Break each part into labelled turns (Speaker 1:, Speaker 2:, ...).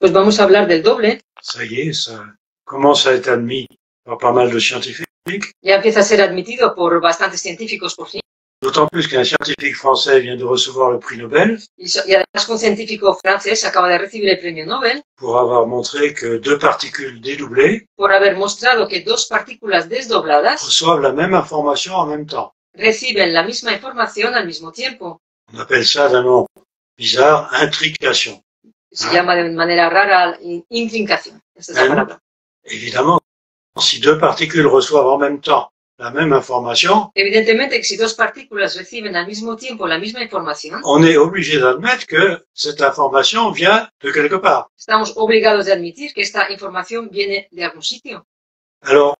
Speaker 1: Pues vamos a hablar del doble.
Speaker 2: Ça y est, ça commence à être admis par pas mal de scientifiques.
Speaker 1: Ya empieza a ser admitido por bastantes científicos por fin.
Speaker 2: D'autant plus qu'un scientifique français vient de recevoir le prix Nobel
Speaker 1: Y además un científico francés acaba de recibir el premio Nobel
Speaker 2: pour avoir montré que deux particules dédoublées
Speaker 1: por haber mostrado que dos partículas desdobladas
Speaker 2: reçoivent la même information en même temps.
Speaker 1: reciben la misma información al mismo tiempo.
Speaker 2: On appelle ça d'un nom bizarre intrication.
Speaker 1: Se llama de manera rara intrincación. Esta es la palabra.
Speaker 2: Évidemment, si deux particules reçoivent en même temps la même information,
Speaker 1: Evidentemente que si dos partículas reciben al mismo tiempo la misma información,
Speaker 2: on est obligé d'admettre que cette information vient de quelque part.
Speaker 1: estamos obligados de admitir que esta información viene de algún sitio.
Speaker 2: Alors,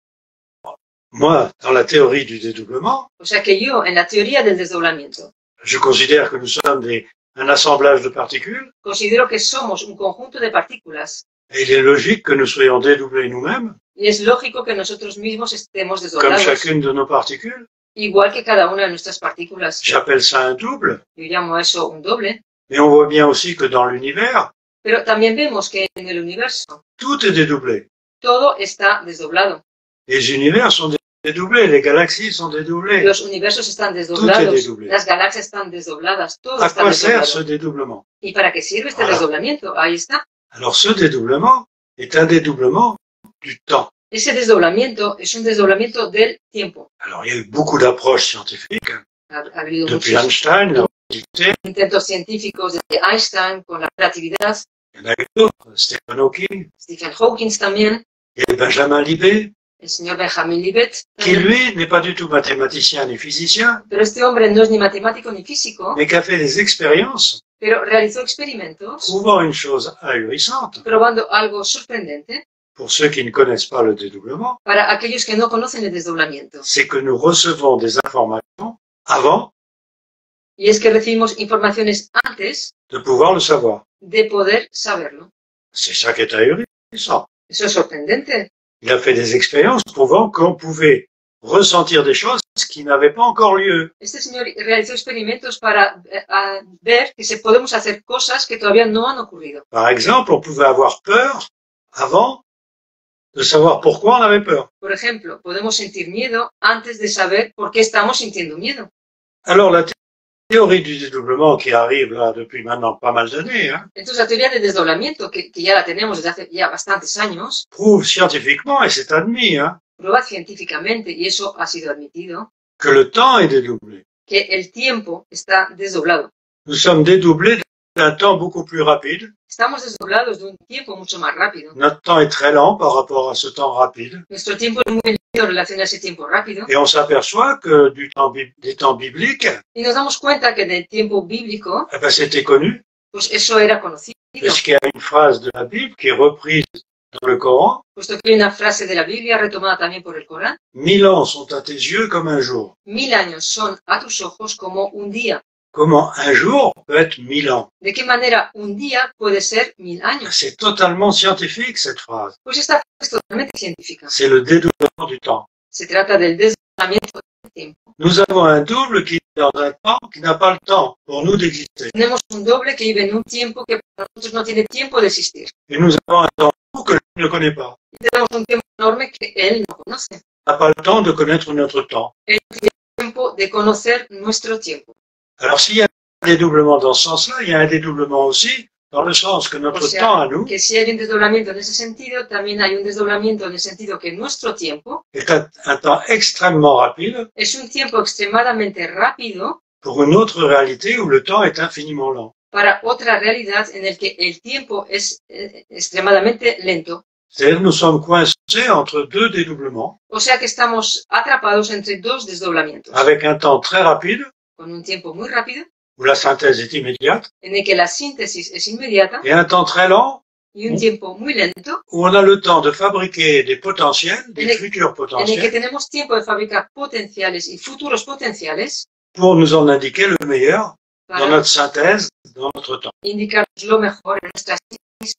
Speaker 2: moi, dans la théorie du dédoublement,
Speaker 1: O sea que yo, en la teoría del desdoblamiento,
Speaker 2: je considère que nous sommes un assemblage de particules,
Speaker 1: considero que somos un conjunto de partículas
Speaker 2: et il est logique que nous soyons dédoublés nous-mêmes,
Speaker 1: y es lógico que nosotros mismos estemos
Speaker 2: comme
Speaker 1: desdoblados,
Speaker 2: chacune de nos particules.
Speaker 1: igual que cada una de nuestras partículas.
Speaker 2: J'appelle ça un double,
Speaker 1: Yo llamo a eso un doble,
Speaker 2: mais on voit bien aussi que dans l'univers,
Speaker 1: pero también vemos que en el universo
Speaker 2: tout est dédoublé.
Speaker 1: todo está desdoblado.
Speaker 2: Les univers sont dédoublés, les galaxies sont dédoublées.
Speaker 1: Los universos están desdoblados,
Speaker 2: desdoblé.
Speaker 1: las galaxias están desdobladas, todo
Speaker 2: À
Speaker 1: está
Speaker 2: quoi sert ce
Speaker 1: desdoblado.
Speaker 2: dédoublement?
Speaker 1: ¿Y para qué sirve este
Speaker 2: Voilà.
Speaker 1: desdoblamiento? Ahí está.
Speaker 2: Alors ce dédoublement est un dédoublement du temps.
Speaker 1: Ese desdoblamiento es un desdoblamiento del tiempo.
Speaker 2: Alors il y a eu beaucoup d'approches scientifiques,
Speaker 1: Ha habido
Speaker 2: depuis
Speaker 1: muchos
Speaker 2: Einstein, la relativité,
Speaker 1: intentos científicos de Einstein con la relatividad,
Speaker 2: il y en a eu d'autres, Stephen Hawking,
Speaker 1: Stephen Hawking también,
Speaker 2: il y a Benjamin Libet,
Speaker 1: el señor Benjamin Libet,
Speaker 2: qui lui n'est pas du tout mathématicien ni physicien,
Speaker 1: pero este hombre no es ni matemático ni físico,
Speaker 2: mais qui a fait des expériences
Speaker 1: pero realizó experimentos
Speaker 2: prouvant une chose ahurissante.
Speaker 1: probando algo sorprendente
Speaker 2: Pour ceux qui ne connaissent pas le dédoublement,
Speaker 1: para aquellos que no conocen el desdoblamiento.
Speaker 2: c'est que nous recevons des informations avant
Speaker 1: Y es que recibimos informaciones antes
Speaker 2: de pouvoir le savoir.
Speaker 1: de poder saberlo.
Speaker 2: C'est ça qui est ahurissant.
Speaker 1: Eso es sorprendente.
Speaker 2: Il a fait des expériences prouvant qu'on pouvait ressentir des choses qui n'avaient pas encore lieu.
Speaker 1: Este señor realizó experimentos para ver que se podemos hacer cosas que todavía no han ocurrido.
Speaker 2: Par exemple, on pouvait avoir peur avant de savoir pourquoi on avait peur.
Speaker 1: Por ejemplo, podemos sentir miedo antes de saber por qué estamos sintiendo miedo.
Speaker 2: Alors la théorie du dédoublement qui arrive là depuis maintenant pas mal d'années,
Speaker 1: Entonces, la teoría del desdoblamiento, que ya la tenemos desde hace ya bastantes años,
Speaker 2: prouve scientifiquement, et c'est admis,
Speaker 1: prueba científicamente, y eso ha sido admitido,
Speaker 2: que le temps est dédoublé.
Speaker 1: que el tiempo está desdoblado.
Speaker 2: Nous sommes dédoublés d'un temps beaucoup plus rapide.
Speaker 1: Estamos desdoblados de un tiempo mucho más rápido.
Speaker 2: Notre temps est très lent par rapport à ce temps rapide.
Speaker 1: Nuestro tiempo es muy lento en relación a ese tiempo rápido.
Speaker 2: Et on s'aperçoit que des temps bibliques,
Speaker 1: Y nos damos cuenta que en el tiempo bíblico,
Speaker 2: eh ben, c'était connu,
Speaker 1: pues eso era conocido,
Speaker 2: puisqu'il y a une phrase de la Bible qui est reprise dans le Coran.
Speaker 1: puesto que hay una frase de la Biblia retomada también por el Corán.
Speaker 2: 1000 ans sont à tes yeux comme un jour.
Speaker 1: 1000 años son a tus ojos como un día.
Speaker 2: Comment un jour peut être 1000 ans?
Speaker 1: ¿De qué manera un día puede ser 1000 años?
Speaker 2: C'est totalement scientifique, cette phrase.
Speaker 1: Pues esta frase es totalmente científica.
Speaker 2: C'est le dédoublement du temps.
Speaker 1: Se trata del desdoblamiento del tiempo.
Speaker 2: Nous avons un double qui est dans un temps qui n'a pas le temps pour nous d'exister.
Speaker 1: Tenemos un doble que vive en un tiempo que para nosotros no tiene tiempo de existir.
Speaker 2: Et nous avons un temps que lui ne connaît pas.
Speaker 1: Y tenemos un tiempo enorme que él no conoce.
Speaker 2: Il n'a pas le temps de connaître notre temps.
Speaker 1: Él tiene tiempo de conocer nuestro tiempo.
Speaker 2: Alors s'il y a un dédoublement dans ce sens-là, il y a un dédoublement aussi dans le sens que notre
Speaker 1: O sea,
Speaker 2: temps à nous
Speaker 1: que si hay un desdoblamiento en ese sentido, también hay un desdoblamiento en el sentido que nuestro tiempo
Speaker 2: est un temps extrêmement rapide
Speaker 1: es un tiempo extremadamente rápido
Speaker 2: pour une autre réalité où le temps est infiniment lent.
Speaker 1: para otra realidad en el que el tiempo es extremadamente lento.
Speaker 2: C'est-à-dire que nous sommes coincés entre deux dédoublements,
Speaker 1: O sea que estamos atrapados entre dos desdoblamientos,
Speaker 2: avec un temps très rapide,
Speaker 1: con un tiempo muy rápido,
Speaker 2: où la synthèse est immédiate,
Speaker 1: en el que la síntesis es inmediata,
Speaker 2: et un temps très lent,
Speaker 1: y un tiempo muy lento,
Speaker 2: où on a le temps de fabriquer des potentiels, des futurs
Speaker 1: en el que
Speaker 2: potentiels,
Speaker 1: tenemos tiempo de fabricar potenciales y futuros potenciales
Speaker 2: pour nous en indiquer le meilleur dans
Speaker 1: para
Speaker 2: notre synthèse, dans notre temps.
Speaker 1: indicarnos lo mejor en nuestra síntesis.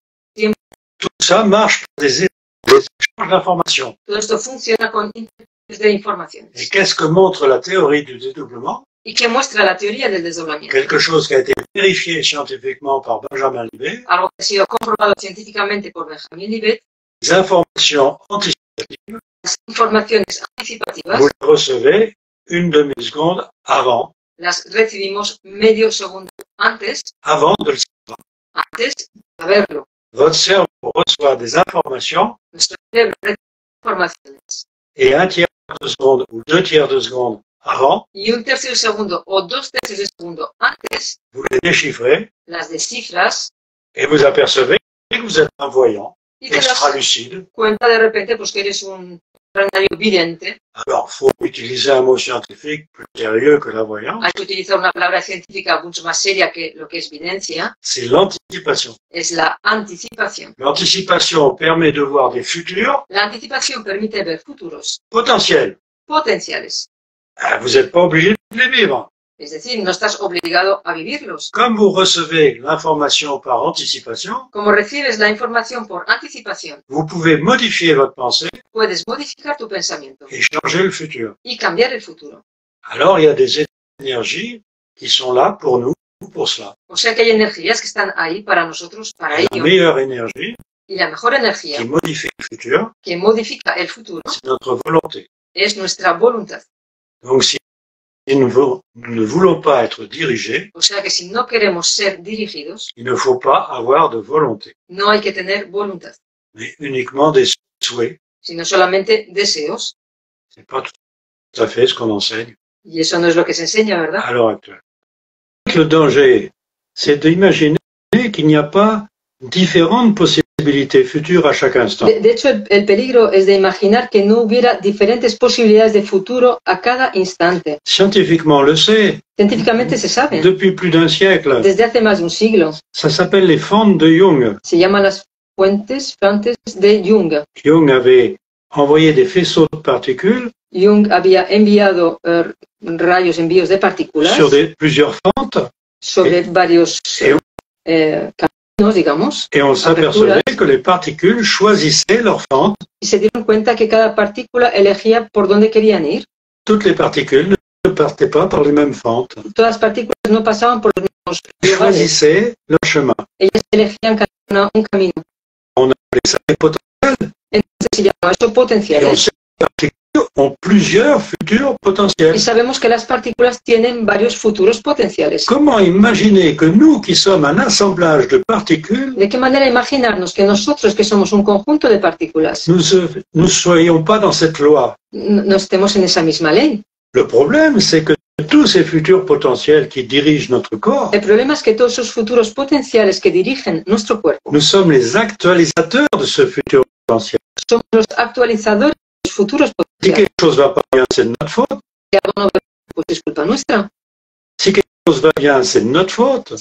Speaker 2: Tout ça marche par des échanges d'informations.
Speaker 1: Todo esto funciona con intercambios de informaciones.
Speaker 2: Et qu'est-ce que montre la théorie du dédoublement?
Speaker 1: ¿Y qué muestra la teoría del desdoblamiento?
Speaker 2: quelque chose qui a été vérifié scientifiquement par Benjamin Libet,
Speaker 1: Algo que ha sido comprobado científicamente por Benjamin Libet,
Speaker 2: les informations anticipatives,
Speaker 1: las informaciones anticipativas
Speaker 2: vous les recevez une demi-seconde avant
Speaker 1: las recibimos medio segundo antes
Speaker 2: de le savoir.
Speaker 1: de saberlo.
Speaker 2: Votre cerveau reçoit des informations
Speaker 1: Nuestro cerebro recibe informaciones
Speaker 2: et un tiers de seconde ou deux tiers de seconde avant,
Speaker 1: y un tercio de segundo o dos tercios de segundo antes
Speaker 2: vous les déchiffrez
Speaker 1: las descifras
Speaker 2: et vous apercevez que vous êtes un voyant
Speaker 1: y te das
Speaker 2: extra-lucide.
Speaker 1: cuenta de repente pues que eres un extraordinario vidente.
Speaker 2: Alors, il faut utiliser un mot scientifique plus sérieux que la voyance,
Speaker 1: Hay que utilizar una palabra científica mucho más seria que lo que es videncia,
Speaker 2: c'est l'anticipation.
Speaker 1: es la anticipación.
Speaker 2: L'anticipation permet de voir des futurs
Speaker 1: La anticipación permite ver futuros
Speaker 2: potentiels.
Speaker 1: potenciales,
Speaker 2: Vous n'êtes pas obligé de les vivre.
Speaker 1: es decir, no estás obligado a vivirlos.
Speaker 2: Comme vous recevez l'information par anticipation,
Speaker 1: Como recibes la información por anticipación,
Speaker 2: vous pouvez modifier votre pensée
Speaker 1: puedes modificar tu pensamiento
Speaker 2: et changer le futur.
Speaker 1: y cambiar el futuro.
Speaker 2: Alors, il y a des énergies qui sont là pour nous, pour cela.
Speaker 1: O sea que hay energías que están ahí para nosotros, para
Speaker 2: La
Speaker 1: ello.
Speaker 2: meilleure énergie
Speaker 1: Y la mejor energía
Speaker 2: qui modifie le futur,
Speaker 1: que modifica el futuro
Speaker 2: c'est notre volonté.
Speaker 1: es nuestra voluntad.
Speaker 2: Donc, si nous ne voulons pas être dirigés,
Speaker 1: O sea que si no queremos ser dirigidos,
Speaker 2: il ne faut pas avoir de volonté,
Speaker 1: no hay que tener voluntad,
Speaker 2: mais uniquement des souhaits.
Speaker 1: sino solamente deseos.
Speaker 2: C'est pas tout à fait ce qu'on enseigne
Speaker 1: Y eso no es lo que se enseña, ¿verdad?
Speaker 2: à l'heure actuelle. Le danger, c'est d'imaginer qu'il n'y a pas différentes possibilités futures à chaque instant.
Speaker 1: De hecho, el peligro es de imaginar que no hubiera diferentes posibilidades de futuro a cada instante.
Speaker 2: Scientifiquement, on le sait,
Speaker 1: Científicamente se sabe,
Speaker 2: depuis plus d'un siècle.
Speaker 1: desde hace más de un siglo.
Speaker 2: Ça s'appelle les fentes de Jung.
Speaker 1: Se llaman las fuentes de Jung.
Speaker 2: Jung avait envoyé des faisceaux de particules
Speaker 1: Jung había enviado envíos de partículas
Speaker 2: sur plusieurs fentes
Speaker 1: sobre varios caminos, digamos,
Speaker 2: et on s'apercevait que les particules choisissaient leur fente.
Speaker 1: y se dieron cuenta que cada partícula elegía por dónde querían ir.
Speaker 2: Toutes les particules ne partaient pas par les mêmes fentes.
Speaker 1: Todas las partículas no pasaban por los mismos
Speaker 2: Elles
Speaker 1: lugares.
Speaker 2: choisissaient leur chemin.
Speaker 1: Ellas elegían cada una un camino.
Speaker 2: On appelait ça les potentiels.
Speaker 1: Entonces se llama eso
Speaker 2: Et on
Speaker 1: potenciales.
Speaker 2: sait que les particules ont plusieurs futurs potentiels.
Speaker 1: Y sabemos que las partículas tienen varios futuros potenciales.
Speaker 2: Comment imaginer que nous, qui sommes un assemblage de particules,
Speaker 1: ¿De qué manera imaginarnos que nosotros, que somos un conjunto de partículas,
Speaker 2: nous soyons pas dans cette loi?
Speaker 1: no estemos en esa misma ley?
Speaker 2: Le problème, c'est que tous ces futurs potentiels qui dirigent notre corps,
Speaker 1: El problema es que todos esos futuros potenciales que dirigen nuestro cuerpo
Speaker 2: nous sommes les actualisateurs de ce futur potentiel.
Speaker 1: somos los actualizadores de los futuros
Speaker 2: Si
Speaker 1: potenciales.
Speaker 2: quelque chose va pas bien, c'est de notre faute.
Speaker 1: Si algo no va bien, pues es culpa nuestra.
Speaker 2: Si quelque chose va bien, c'est de notre faute.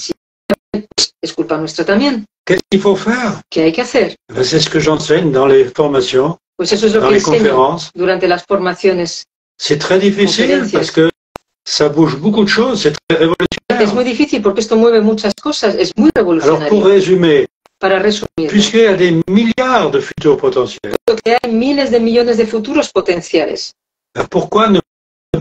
Speaker 1: Pues es culpa nuestra también.
Speaker 2: Qu'est-ce qu'il faut faire?
Speaker 1: ¿Qué hay que hacer?
Speaker 2: C'est ce que j'enseigne dans les formations,
Speaker 1: Pues eso es lo
Speaker 2: dans
Speaker 1: que
Speaker 2: les
Speaker 1: enseño
Speaker 2: conférences.
Speaker 1: durante las formaciones.
Speaker 2: C'est très difficile
Speaker 1: Conférences.
Speaker 2: parce que ça bouge beaucoup de choses, c'est très
Speaker 1: Es muy
Speaker 2: révolutionnaire.
Speaker 1: difícil porque esto mueve muchas cosas, es muy
Speaker 2: Alors pour
Speaker 1: revolucionario.
Speaker 2: résumer,
Speaker 1: Para resumir,
Speaker 2: puisqu'il y a des milliards de futurs potentiels,
Speaker 1: que hay miles de millones de futuros potenciales.
Speaker 2: pourquoi ne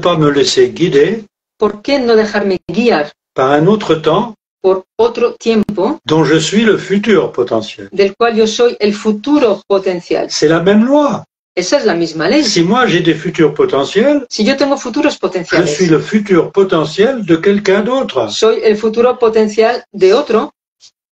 Speaker 2: pas me laisser guider
Speaker 1: ¿Por qué no dejarme guiar
Speaker 2: par un autre temps
Speaker 1: por otro tiempo
Speaker 2: dont je suis le futur potentiel?
Speaker 1: del cual yo soy el futuro potencial?
Speaker 2: C'est la même loi.
Speaker 1: Esa es la misma ley.
Speaker 2: Si moi j'ai des futurs potentiels,
Speaker 1: Si yo tengo futuros
Speaker 2: je
Speaker 1: potenciales,
Speaker 2: suis le futur potentiel de quelqu'un d'autre.
Speaker 1: soy el futuro potencial de otro.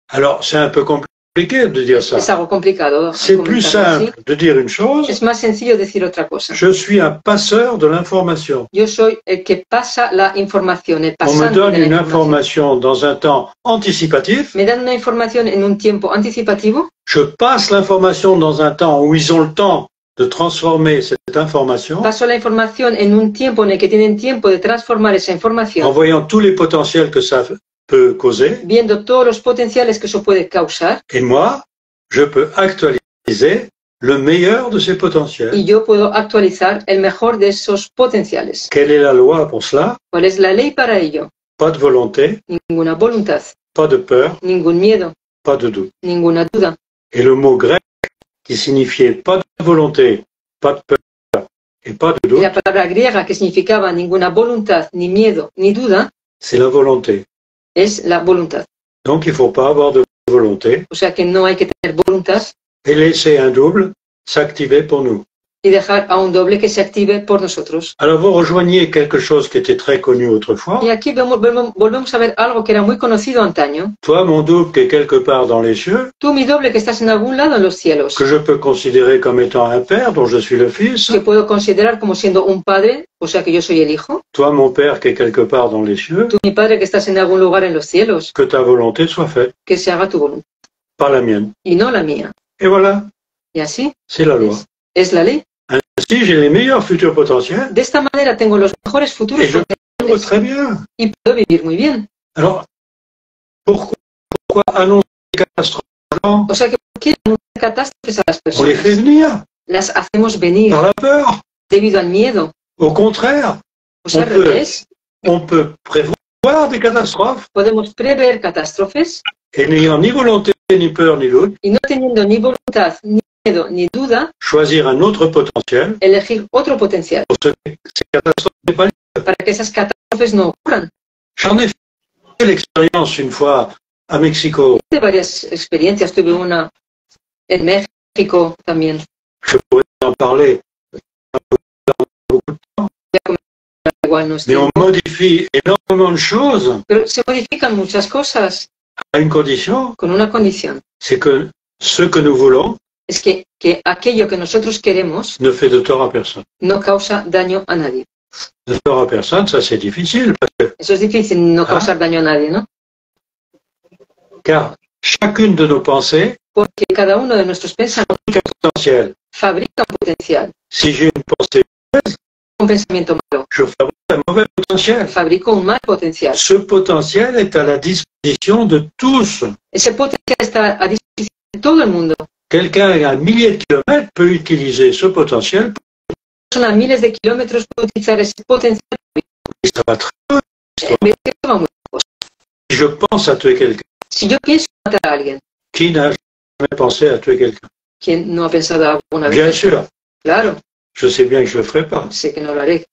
Speaker 2: Alors c'est un peu compliqué de dire ça.
Speaker 1: Es algo complicado.
Speaker 2: C'est plus
Speaker 1: comentarlo así.
Speaker 2: simple de dire une chose,
Speaker 1: Es más sencillo decir otra cosa.
Speaker 2: je suis un passeur de l'information.
Speaker 1: Yo soy el que pasa la información, el
Speaker 2: On me
Speaker 1: pasante
Speaker 2: donne
Speaker 1: de la
Speaker 2: une
Speaker 1: información.
Speaker 2: information dans un temps anticipatif,
Speaker 1: Me dan una información en un tiempo anticipativo,
Speaker 2: je passe l'information dans un temps où ils ont le temps de transformer cette information
Speaker 1: paso la información en un tiempo en el que tienen tiempo de transformar esa
Speaker 2: en
Speaker 1: información,
Speaker 2: voyant tous les potentiels que ça peut causer.
Speaker 1: viendo todos los potenciales que eso puede causar,
Speaker 2: Et moi, je peux actualiser le meilleur de ces potentiels.
Speaker 1: y yo puedo actualizar el mejor de esos potenciales.
Speaker 2: Quelle est la loi pour cela?
Speaker 1: ¿Cuál es la ley para ello?
Speaker 2: Pas de volonté,
Speaker 1: Ninguna voluntad,
Speaker 2: pas de peur,
Speaker 1: ningún miedo,
Speaker 2: pas de doute.
Speaker 1: ninguna duda.
Speaker 2: Et le mot grec qui signifiait pas de volonté, pas de peur et pas de
Speaker 1: Y
Speaker 2: doute,
Speaker 1: la palabra griega que significaba ninguna voluntad, ni miedo, ni duda,
Speaker 2: c'est la volonté.
Speaker 1: es la voluntad.
Speaker 2: Donc il ne faut pas avoir de volonté
Speaker 1: O sea que no hay que tener voluntad
Speaker 2: et laisser un double s'activer pour nous.
Speaker 1: y dejar a un doble que se active por nosotros.
Speaker 2: Alors vous rejoignez quelque chose qui était très connu autrefois.
Speaker 1: Y aquí volvemos a ver algo que era muy conocido antaño.
Speaker 2: Toi, mon double qui est quelque part dans les cieux,
Speaker 1: Tú, mi doble que estás en algún lado en los cielos,
Speaker 2: que je peux considérer comme étant un père dont je suis le fils.
Speaker 1: que puedo considerar como siendo un padre, o sea que yo soy el hijo.
Speaker 2: Toi, mon père qui est quelque part dans les cieux,
Speaker 1: Tú, mi padre que estás en algún lugar en los cielos,
Speaker 2: que ta volonté soit faite,
Speaker 1: que se haga tu voluntad
Speaker 2: pas la mienne.
Speaker 1: y no la mía.
Speaker 2: Et voilà,
Speaker 1: Y así
Speaker 2: c'est la loi.
Speaker 1: es la ley.
Speaker 2: Ainsi, j'ai les meilleurs futurs potentiels
Speaker 1: De esta manera tengo los mejores futuros
Speaker 2: et je vivre très bien.
Speaker 1: y puedo vivir muy bien.
Speaker 2: Alors, pourquoi annoncer des catastrophes aux gens?
Speaker 1: O sea que ¿por qué anunciar catástrofes a las
Speaker 2: On les fait
Speaker 1: personas?
Speaker 2: venir
Speaker 1: Las hacemos venir
Speaker 2: par la peur.
Speaker 1: debido al miedo.
Speaker 2: Au contraire,
Speaker 1: O sea,
Speaker 2: On
Speaker 1: al
Speaker 2: peut-
Speaker 1: revés,
Speaker 2: on peut prévoir des catastrophes
Speaker 1: podemos prever catástrofes
Speaker 2: et n'ayant ni volonté, ni peur, ni doute,
Speaker 1: y no teniendo ni voluntad, ni miedo, ni duda,
Speaker 2: choisir un autre potentiel
Speaker 1: elegir otro potencial
Speaker 2: pour que ces catastrophes n'aient pas lieu.
Speaker 1: para que esas catástrofes no ocurran.
Speaker 2: J'en ai fait l'expérience une fois à Mexico.
Speaker 1: Tuve varias experiencias, tuve una en México también.
Speaker 2: Je pourrais en parler beaucoup de temps,
Speaker 1: Igual no es
Speaker 2: mais on
Speaker 1: tiempo.
Speaker 2: modifie énormément de choses
Speaker 1: Pero se modifican muchas cosas
Speaker 2: à une condition,
Speaker 1: con una condición.
Speaker 2: c'est que ce que nous voulons
Speaker 1: Es que aquello que nosotros queremos
Speaker 2: ne fait de tort à personne.
Speaker 1: no causa daño a nadie.
Speaker 2: De tort à personne, ça c'est difficile, parce que,
Speaker 1: Eso es difícil, no causar daño a nadie, ¿no?
Speaker 2: car chacune de nos pensées
Speaker 1: Porque cada uno de nuestros pensamientos
Speaker 2: a un potentiel.
Speaker 1: fabrica un potencial.
Speaker 2: Si j'ai une pensée,
Speaker 1: Un pensamiento malo
Speaker 2: je fabrique un mauvais potentiel.
Speaker 1: fabrica un mal potencial.
Speaker 2: Ce potentiel est à la disposition de tous.
Speaker 1: Ese potencial está a disposición de todo el mundo.
Speaker 2: Quelqu'un à un millier de kilomètres peut utiliser ce potentiel
Speaker 1: Son a miles de kilómetros puede utilizar ese potencial.
Speaker 2: et ça va très bien.
Speaker 1: Pero esto va muy lejos.
Speaker 2: Si je pense à tuer quelqu'un,
Speaker 1: Si yo pienso matar a alguien,
Speaker 2: qui n'a jamais pensé à tuer quelqu'un?
Speaker 1: ¿quién no ha pensado alguna
Speaker 2: Bien
Speaker 1: vez?
Speaker 2: sûr,
Speaker 1: Claro,
Speaker 2: je sais bien que je ne le ferai pas.
Speaker 1: sé que no lo haré,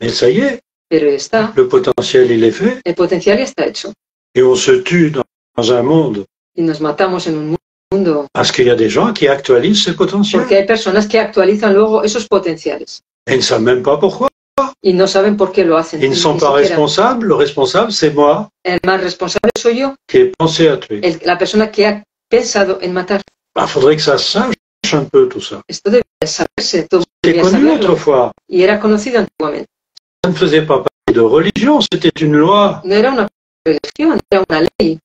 Speaker 2: Mais ça y est,
Speaker 1: pero ya está.
Speaker 2: le potentiel, il est fait.
Speaker 1: El potencial ya está hecho.
Speaker 2: Et on se tue dans un monde
Speaker 1: Y nos matamos en un mundo
Speaker 2: parce qu'il y a des gens qui actualisent ces potentiels
Speaker 1: porque hay personas que actualizan luego esos potenciales
Speaker 2: et ne savent même pas pourquoi.
Speaker 1: y no saben por qué lo hacen.
Speaker 2: Ils ne sont
Speaker 1: Ni
Speaker 2: pas
Speaker 1: siquiera.
Speaker 2: responsables. Le responsable, c'est moi
Speaker 1: El más responsable soy yo,
Speaker 2: qui ai pensé à tuer.
Speaker 1: la persona que ha pensado en matar.
Speaker 2: Il faudrait que ça sache un peu tout ça.
Speaker 1: Esto debe saberse, todo
Speaker 2: C'est
Speaker 1: debía
Speaker 2: connu
Speaker 1: saberlo.
Speaker 2: autrefois.
Speaker 1: Y era conocido antiguamente.
Speaker 2: Ça ne faisait pas partie de religion, c'était une loi
Speaker 1: No era una religión, era una ley.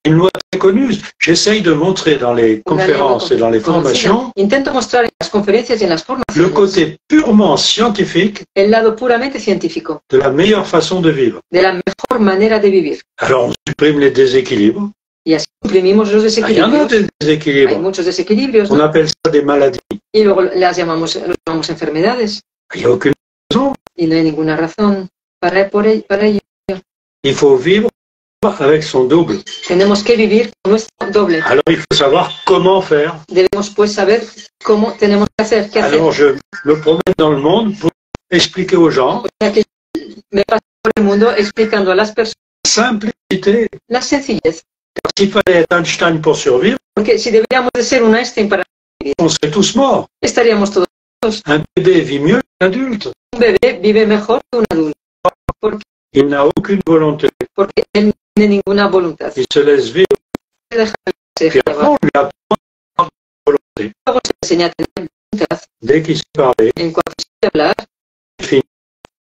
Speaker 2: très connue. J'essaye de montrer dans les
Speaker 1: Una ley muy
Speaker 2: conférences et dans les
Speaker 1: conocida.
Speaker 2: formations
Speaker 1: Intento mostrar en las conferencias y en las
Speaker 2: le
Speaker 1: formaciones
Speaker 2: côté purement scientifique
Speaker 1: el lado puramente científico
Speaker 2: de la meilleure façon de vivre.
Speaker 1: de la mejor manera de vivir.
Speaker 2: Alors on supprime les déséquilibres.
Speaker 1: Y así suprimimos los
Speaker 2: Il y en a
Speaker 1: desequilibrios.
Speaker 2: des
Speaker 1: Hay
Speaker 2: déséquilibres.
Speaker 1: muchos desequilibrios,
Speaker 2: On
Speaker 1: ¿no?
Speaker 2: appelle ça des maladies.
Speaker 1: Y luego los llamamos enfermedades.
Speaker 2: Il n'y a aucune raison.
Speaker 1: Y no hay ninguna razón para ello.
Speaker 2: Il faut vivre avec son double.
Speaker 1: Tenemos que vivir con nuestro doble.
Speaker 2: Alors il faut savoir comment faire.
Speaker 1: Debemos pues saber cómo tenemos que hacer, qué hacer.
Speaker 2: Alors je me promène dans le monde pour expliquer aux gens
Speaker 1: O sea que me paso por el mundo explicando a las personas
Speaker 2: simplicité.
Speaker 1: la sencillez.
Speaker 2: Car s'il fallait être Einstein pour survivre,
Speaker 1: Porque si deberíamos de ser un Einstein para
Speaker 2: on serait tous morts.
Speaker 1: estaríamos todos.
Speaker 2: Un bébé vit mieux qu'un adulte.
Speaker 1: Un bebé vive mejor que un adulto.
Speaker 2: Il n'a aucune volonté.
Speaker 1: Porque él no tiene ninguna voluntad.
Speaker 2: Il se laisse vivre.
Speaker 1: Se deja
Speaker 2: Puis après,
Speaker 1: llevar.
Speaker 2: on lui apprend à avoir de volonté.
Speaker 1: Luego se enseña a tener voluntad.
Speaker 2: Dès qu'il sait parler,
Speaker 1: En cuanto se hablar,
Speaker 2: il finit.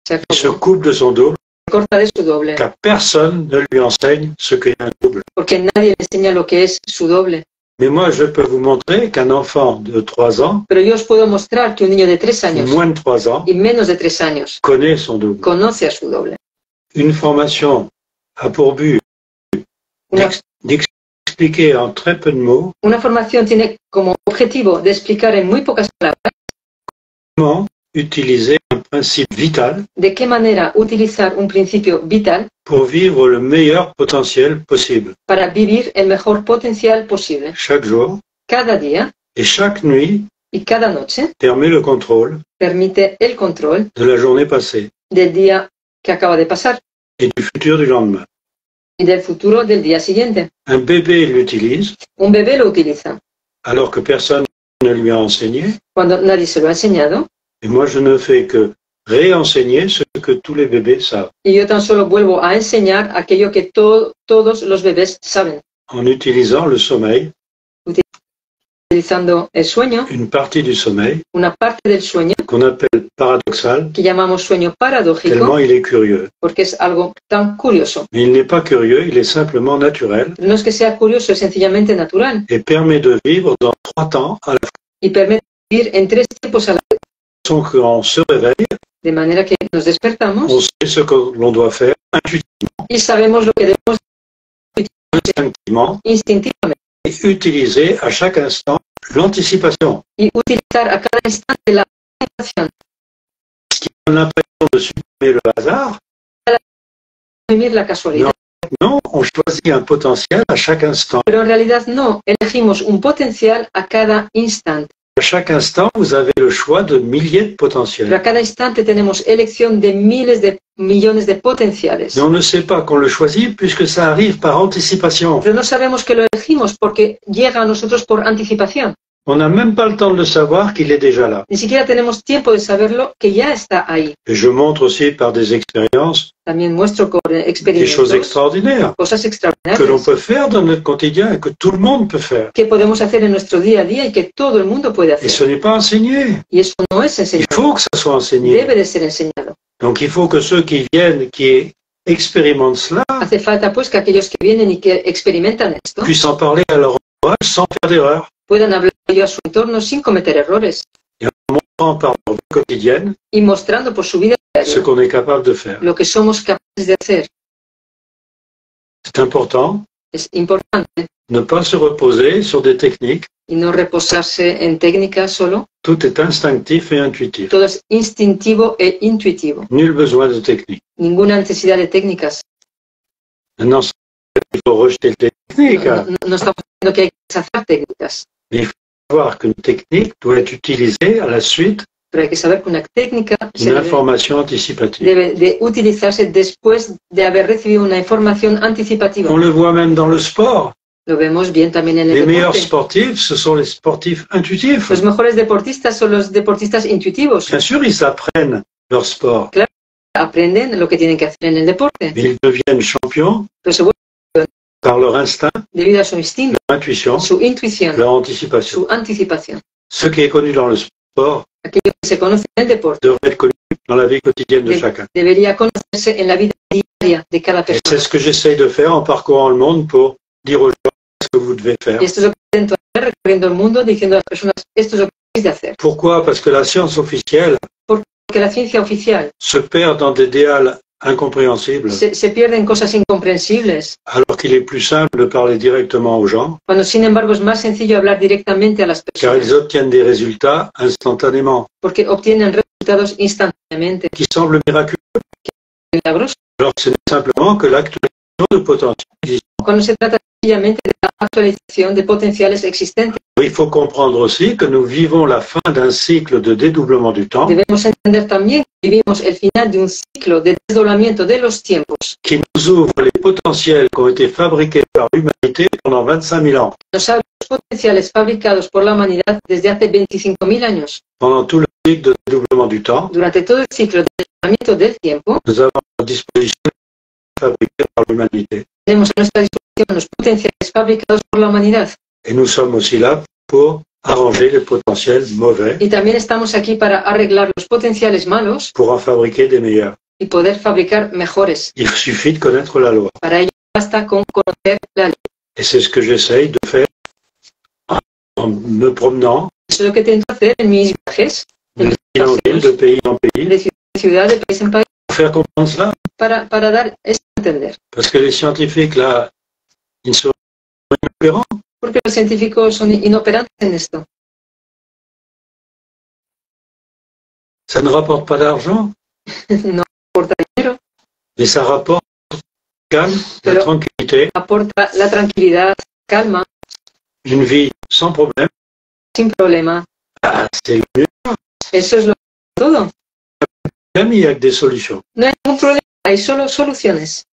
Speaker 1: se
Speaker 2: Il se
Speaker 1: acabó.
Speaker 2: coupe de son double,
Speaker 1: Se corta de su doble.
Speaker 2: car personne ne lui enseigne ce qu'est un double.
Speaker 1: Porque nadie le enseña lo que es su doble.
Speaker 2: Mais moi, je peux vous montrer qu'un enfant de 3 ans,
Speaker 1: Pero yo os puedo mostrar que un niño de 3
Speaker 2: ou
Speaker 1: años
Speaker 2: moins de 3 ans,
Speaker 1: y menos de 3 años
Speaker 2: connaît son double.
Speaker 1: conoce a su doble.
Speaker 2: Une formation a pour but
Speaker 1: Una,
Speaker 2: d'expliquer en très peu de mots
Speaker 1: una formación tiene como objetivo de explicar en muy pocas palabras
Speaker 2: comment utiliser un principe vital
Speaker 1: de qué manera utilizar un principio vital
Speaker 2: pour vivre le meilleur potentiel possible.
Speaker 1: para vivir el mejor potencial posible.
Speaker 2: Chaque jour
Speaker 1: Cada día
Speaker 2: et chaque nuit,
Speaker 1: Y cada noche
Speaker 2: permet le contrôle
Speaker 1: permite el control
Speaker 2: de la journée passée
Speaker 1: del día que acaba de pasar
Speaker 2: et du futur du lendemain.
Speaker 1: y del futuro del día siguiente.
Speaker 2: Un bébé l'utilise
Speaker 1: Un bebé lo utiliza
Speaker 2: alors que personne ne lui a enseigné,
Speaker 1: cuando nadie se lo ha enseñado
Speaker 2: et moi je ne fais que réenseigner ce que tous les bébés savent,
Speaker 1: y yo tan solo vuelvo a enseñar aquello que todos los bebés saben,
Speaker 2: en utilisant le sommeil,
Speaker 1: utilizando el sueño,
Speaker 2: une partie du sommeil
Speaker 1: una parte del sueño
Speaker 2: qu'on appelle paradoxal,
Speaker 1: que llamamos sueño paradójico,
Speaker 2: tellement il est curieux.
Speaker 1: porque es algo tan curioso.
Speaker 2: Mais il n'est pas curieux, il est simplement naturel
Speaker 1: No es que sea curioso, es sencillamente natural
Speaker 2: et permet de vivre dans 3 temps à la
Speaker 1: y permite vivir en 3 tiempos a la vez,
Speaker 2: façon qu'on se réveille,
Speaker 1: de manera que nos despertamos
Speaker 2: on sait ce que l'on doit faire intuitivement,
Speaker 1: y sabemos lo que debemos
Speaker 2: instinctivement,
Speaker 1: instintivamente
Speaker 2: et utiliser à chaque instant l'anticipation,
Speaker 1: y utilizar a cada instante la anticipación,
Speaker 2: ce qui donne l'impression de supprimer le hasard.
Speaker 1: vivir la casualidad.
Speaker 2: Non, on choisit un potentiel à chaque instant.
Speaker 1: Pero en realidad no, elegimos un potencial a cada instante.
Speaker 2: À chaque instant, vous avez le choix de milliers de
Speaker 1: Pero a
Speaker 2: potentiels.
Speaker 1: cada instante tenemos elección de miles de millones de potenciales.
Speaker 2: Mais on ne sait pas qu'on le choisit puisque ça arrive par anticipation.
Speaker 1: Pero no sabemos que lo elegimos porque llega a nosotros por anticipación.
Speaker 2: On n'a même pas le temps de le savoir qu'il est déjà là.
Speaker 1: Ni siquiera tenemos tiempo de saberlo que ya está ahí.
Speaker 2: Et je montre aussi par des expériences
Speaker 1: También muestro con
Speaker 2: des choses
Speaker 1: experimentos
Speaker 2: extraordinaires
Speaker 1: cosas
Speaker 2: que l'on
Speaker 1: extraordinarias
Speaker 2: peut faire dans notre quotidien et que tout le monde peut faire.
Speaker 1: que podemos hacer en nuestro día a día y que todo el mundo puede
Speaker 2: Et ce
Speaker 1: hacer.
Speaker 2: n'est pas enseigné.
Speaker 1: Y eso no es
Speaker 2: Il
Speaker 1: enseñado,
Speaker 2: faut que ça soit enseigné.
Speaker 1: debe de ser enseñado.
Speaker 2: Donc il faut que ceux qui viennent, qui expérimentent cela,
Speaker 1: Hace falta pues que aquellos que vienen y que experimentan esto
Speaker 2: puissent en parler à leur entourage sans faire d'erreur.
Speaker 1: puedan hablar a su entorno sin cometer errores
Speaker 2: Et en montrant par leur vie quotidienne
Speaker 1: y mostrando por su vida
Speaker 2: ce
Speaker 1: diaria
Speaker 2: qu'on est capable de faire.
Speaker 1: lo que somos capaces de hacer.
Speaker 2: C'est important
Speaker 1: Es importante
Speaker 2: de ne pas se reposer sur des techniques.
Speaker 1: y no reposarse en técnicas solo.
Speaker 2: Tout est instinctif et intuitif.
Speaker 1: Todo es instintivo e intuitivo.
Speaker 2: Nul besoin de technique.
Speaker 1: Ninguna necesidad de técnicas.
Speaker 2: Maintenant, il faut rejeter les techniques.
Speaker 1: No estamos diciendo que hay que rechazar técnicas,
Speaker 2: Il faut savoir qu'une technique doit être utilisée à la suite
Speaker 1: pero hay que saber que una técnica se
Speaker 2: d'une
Speaker 1: debe,
Speaker 2: information anticipative.
Speaker 1: debe de utilizarse después de haber recibido una información anticipativa.
Speaker 2: On le voit même dans le sport.
Speaker 1: Lo vemos bien también en
Speaker 2: Les
Speaker 1: el
Speaker 2: meilleurs
Speaker 1: deporte.
Speaker 2: sportifs, ce sont les sportifs intuitifs.
Speaker 1: Los mejores deportistas son los deportistas intuitivos.
Speaker 2: Bien sûr, ils apprennent leur sport,
Speaker 1: Aprenden lo que tienen que hacer en el deporte,
Speaker 2: mais ils deviennent champions
Speaker 1: pero se vuelven
Speaker 2: par leur instinct,
Speaker 1: debido a su instinto,
Speaker 2: leur intuition,
Speaker 1: su intuición,
Speaker 2: leur anticipation.
Speaker 1: su anticipación.
Speaker 2: Ce qui est connu dans le sport
Speaker 1: Aquello que se conoce en el deporte
Speaker 2: devrait être connu dans la vie quotidienne de chacun.
Speaker 1: debería conocerse en la vida diaria de cada
Speaker 2: Et c'est
Speaker 1: persona.
Speaker 2: ce que j'essaye de faire en parcourant le monde pour dire aux gens ce que vous devez faire.
Speaker 1: Y esto es lo que intento hacer recorriendo el mundo diciendo a las personas esto es lo que tenéis de hacer.
Speaker 2: Pourquoi? Parce que la science officielle
Speaker 1: Porque la ciencia oficial
Speaker 2: se perd dans des déals incompréhensibles,
Speaker 1: se pierde en cosas incomprensibles,
Speaker 2: alors qu'il est plus simple de parler directement aux gens,
Speaker 1: cuando sin embargo es más sencillo hablar directamente a las
Speaker 2: car ils
Speaker 1: personas,
Speaker 2: obtiennent des résultats instantanément,
Speaker 1: porque obtienen resultados instantáneamente,
Speaker 2: qui semblent miraculeux.
Speaker 1: milagrosos.
Speaker 2: Alors ce n'est simplement que l'actualisation de potentiel existant.
Speaker 1: Cuando se trata sencillamente de la actualización de potenciales existentes,
Speaker 2: Il faut comprendre aussi que nous vivons la fin d'un cycle de dédoublement du temps
Speaker 1: debemos entender también que vivimos el final de un ciclo de desdoblamiento de los tiempos.
Speaker 2: qui nous ouvre les potentiels qui ont été fabriqués par l'humanité pendant 25 000 ans.
Speaker 1: Nos abre los potenciales fabricados por la humanidad desde hace 25.000 años.
Speaker 2: Pendant tout le cycle de dédoublement du temps,
Speaker 1: Durante todo el ciclo de desdoblamiento del tiempo,
Speaker 2: nous avons à disposition les fabriqués par l'humanité.
Speaker 1: tenemos a nuestra disposición los potenciales fabricados por la humanidad.
Speaker 2: Et nous sommes aussi là pour arranger les potentiels mauvais,
Speaker 1: Y también estamos aquí para arreglar los potenciales malos
Speaker 2: pour en fabriquer des meilleurs.
Speaker 1: y poder fabricar mejores.
Speaker 2: Il suffit de connaître la loi.
Speaker 1: Para ello basta con conocer la ley.
Speaker 2: Et c'est ce que j'essaye de faire en me promenant
Speaker 1: Eso es lo que intento hacer en mis viajes,
Speaker 2: de ville en ville, de pays en pays,
Speaker 1: de ciudad en ciudad, de país en país,
Speaker 2: pour faire comprendre cela.
Speaker 1: para dar esto a entender.
Speaker 2: Parce que les scientifiques, là, ils sont inopérants.
Speaker 1: Porque los científicos son inoperantes en esto.
Speaker 2: Ça ne rapporte pas d'argent,
Speaker 1: No aporta dinero,
Speaker 2: mais ça rapporte le calme, la
Speaker 1: Pero-
Speaker 2: tranquillité,
Speaker 1: aporta la tranquilidad, calma,
Speaker 2: une vie sans problème,
Speaker 1: sin problema,
Speaker 2: Ah, c'est le mieux.
Speaker 1: Eso es lo todo.
Speaker 2: Il y a des solutions.
Speaker 1: No hay ningún problema, hay solo soluciones.